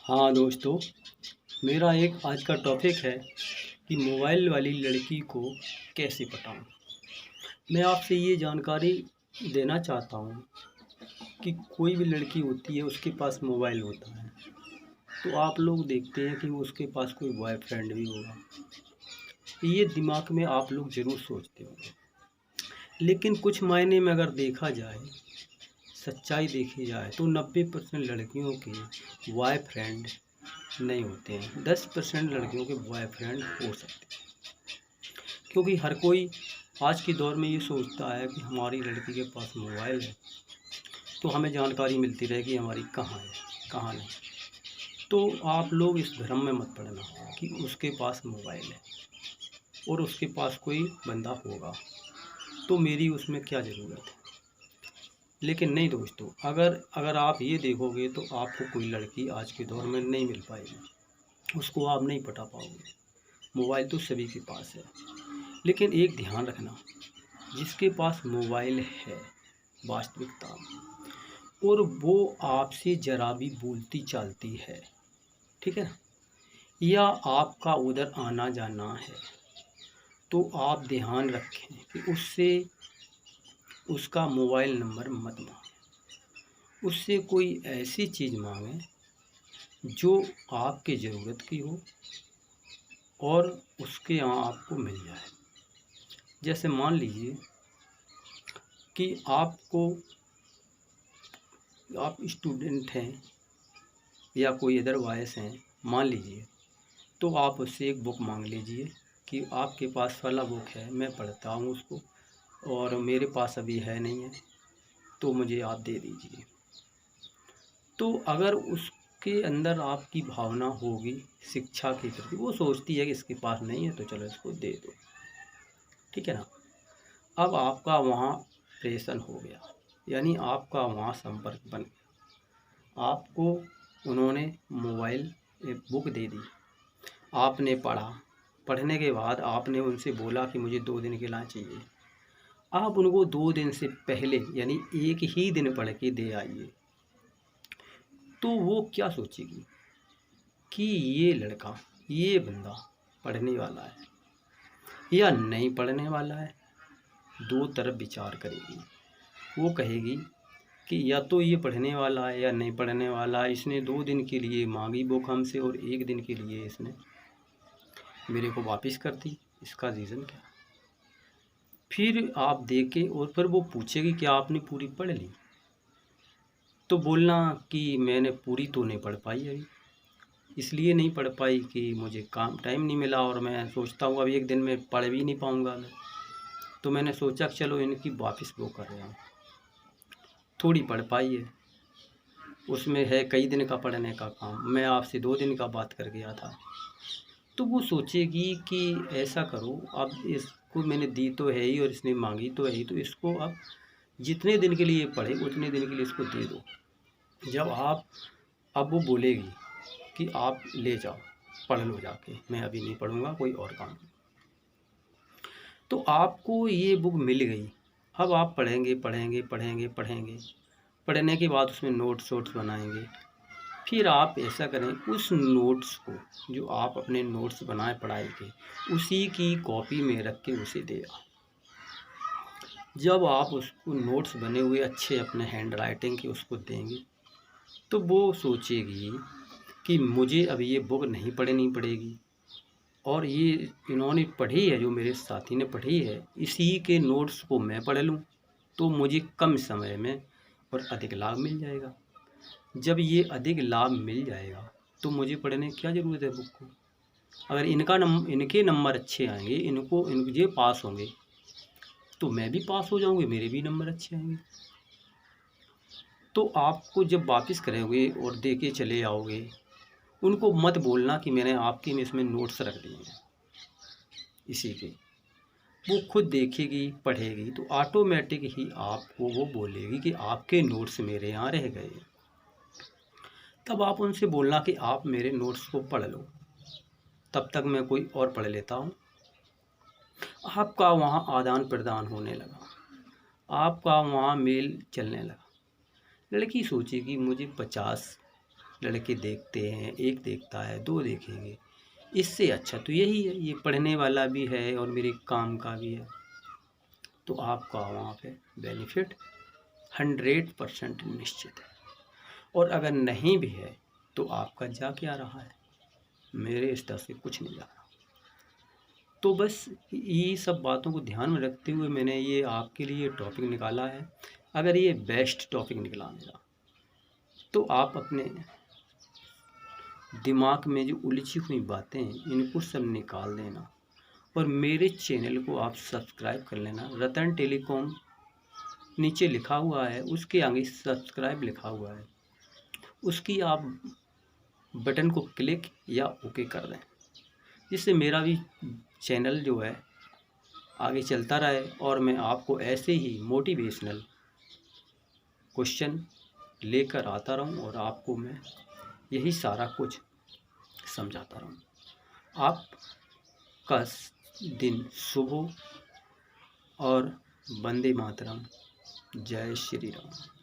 हाँ दोस्तों, मेरा एक आज का टॉपिक है कि मोबाइल वाली लड़की को कैसे पटाऊँ। मैं आपसे ये जानकारी देना चाहता हूँ कि कोई भी लड़की होती है उसके पास मोबाइल होता है, तो आप लोग देखते हैं कि उसके पास कोई बॉयफ्रेंड भी होगा। ये दिमाग में आप लोग ज़रूर सोचते होंगे, लेकिन कुछ मायने में अगर देखा जाए, सच्चाई देखी जाए तो 90% लड़कियों के बॉयफ्रेंड नहीं होते हैं। 10% लड़कियों के बॉयफ्रेंड हो सकते हैं, क्योंकि हर कोई आज के दौर में ये सोचता है कि हमारी लड़की के पास मोबाइल है तो हमें जानकारी मिलती रहे कि हमारी कहाँ है कहाँ नहीं। तो आप लोग इस भ्रम में मत पड़ना कि उसके पास मोबाइल है और उसके पास कोई बंदा होगा तो मेरी उसमें क्या ज़रूरत है। लेकिन नहीं दोस्तों, अगर आप ये देखोगे तो आपको कोई लड़की आज के दौर में नहीं मिल पाएगी, उसको आप नहीं पटा पाओगे। मोबाइल तो सभी के पास है, लेकिन एक ध्यान रखना, जिसके पास मोबाइल है वास्तविकता और वो आपसे ज़रा भी बोलती चालती है, ठीक है ना, या आपका उधर आना जाना है, तो आप ध्यान रखें कि उससे उसका मोबाइल नंबर मत मांगें। उससे कोई ऐसी चीज़ मांगें जो आपके ज़रूरत की हो और उसके यहाँ आपको मिल जाए। जैसे मान लीजिए कि आप स्टूडेंट हैं या कोई अदरवाइज़ हैं, मान लीजिए, तो आप उससे एक बुक मांग लीजिए कि आपके पास वाला बुक है, मैं पढ़ता हूँ उसको और मेरे पास अभी है नहीं है, तो मुझे आप दे दीजिए। तो अगर उसके अंदर आपकी भावना होगी शिक्षा के प्रति, वो सोचती है कि इसके पास नहीं है तो चलो इसको दे दो, ठीक है ना। अब आपका वहाँ प्रेषण हो गया, यानी आपका वहाँ संपर्क बन गया। आपको उन्होंने मोबाइल एक बुक दे दी, आपने पढ़ा, पढ़ने के बाद आपने उनसे बोला कि मुझे 2 दिन के लिए चाहिए। आप उनको 2 दिन से पहले यानी एक ही दिन पढ़ के दे आइए, तो वो क्या सोचेगी कि ये लड़का, ये बंदा पढ़ने वाला है या नहीं पढ़ने वाला है। 2 तरफ विचार करेगी। वो कहेगी कि या तो ये पढ़ने वाला है या नहीं पढ़ने वाला है। इसने 2 दिन के लिए मांगी बुक हमसे और 1 दिन के लिए इसने मेरे को वापस कर दी, इसका रीज़न क्या। फिर आप देखे और फिर वो पूछेगी कि आपने पूरी पढ़ ली, तो बोलना कि मैंने पूरी तो नहीं पढ़ पाई अभी, इसलिए नहीं पढ़ पाई कि मुझे काम टाइम नहीं मिला और मैं सोचता हूँ अभी 1 दिन में पढ़ भी नहीं पाऊँगा मैं, तो मैंने सोचा कि चलो इनकी वापस वो कर रहा हूँ। थोड़ी पढ़ पाई है, उसमें है कई दिन का पढ़ने का काम, मैं आपसे 2 दिन का बात कर गया था। तो वो सोचेगी कि ऐसा करो, अब इसको मैंने दी तो है ही और इसने मांगी तो है ही, तो इसको अब जितने दिन के लिए पढ़े उतने दिन के लिए इसको दे दो। जब आप अब वो बोलेगी कि आप ले जाओ पढ़ लो जाके, मैं अभी नहीं पढ़ूँगा, कोई और काम। तो आपको ये बुक मिल गई, अब आप पढ़ेंगे पढ़ेंगे पढ़ेंगे पढ़ेंगे, पढ़ने के बाद उसमें नोट्स वोट्स बनाएंगे। फिर आप ऐसा करें, उस नोट्स को जो आप अपने नोट्स बनाए पढ़ाई के, उसी की कॉपी में रख के उसे दे आओ। जब आप उसको नोट्स बने हुए अच्छे अपने हैंड राइटिंग के उसको देंगे, तो वो सोचेगी कि मुझे अब ये बुक नहीं पढ़नी पड़ेगी और ये इन्होंने पढ़ी है, जो मेरे साथी ने पढ़ी है, इसी के नोट्स को मैं पढ़ लूँ तो मुझे कम समय में और अधिक लाभ मिल जाएगा। जब ये अधिक लाभ मिल जाएगा तो मुझे पढ़ने की क्या ज़रूरत है बुक को। अगर इनके नंबर अच्छे आएंगे, ये पास होंगे, तो मैं भी पास हो जाऊंगी, मेरे भी नंबर अच्छे आएंगे। तो आपको जब वापस करोगे और दे के चले आओगे, उनको मत बोलना कि मैंने आपके में इसमें नोट्स रख दिए हैं इसी के। वो खुद देखेगी पढ़ेगी तो ऑटोमेटिक ही आपको वो बोलेगी कि आपके नोट्स मेरे यहाँ रह गए। तब आप उनसे बोलना कि आप मेरे नोट्स को पढ़ लो, तब तक मैं कोई और पढ़ लेता हूँ। आपका वहाँ आदान प्रदान होने लगा, आपका वहाँ मेल चलने लगा। लड़की सोचेगी मुझे 50 लड़के देखते हैं, एक देखता है, 2 देखेंगे, इससे अच्छा तो यही है। ये पढ़ने वाला भी है और मेरे काम का भी है, तो आपका वहाँ पे बेनिफिट 100% निश्चित है। और अगर नहीं भी है तो आपका जा क्या रहा है, मेरे स्तर से कुछ नहीं जा रहा। तो बस ये सब बातों को ध्यान में रखते हुए मैंने ये आपके लिए टॉपिक निकाला है। अगर ये बेस्ट टॉपिक निकला मेरा, तो आप अपने दिमाग में जो उलझी हुई बातें हैं इनको सब निकाल देना और मेरे चैनल को आप सब्सक्राइब कर लेना। रतन टेलीकॉम नीचे लिखा हुआ है, उसके आगे सब्सक्राइब लिखा हुआ है, उसकी आप बटन को क्लिक या ओके कर दें, जिससे मेरा भी चैनल जो है आगे चलता रहे और मैं आपको ऐसे ही मोटिवेशनल क्वेश्चन लेकर आता रहूं और आपको मैं यही सारा कुछ समझाता रहूं। आपका दिन शुभ हो और वंदे मातरम। जय श्री राम।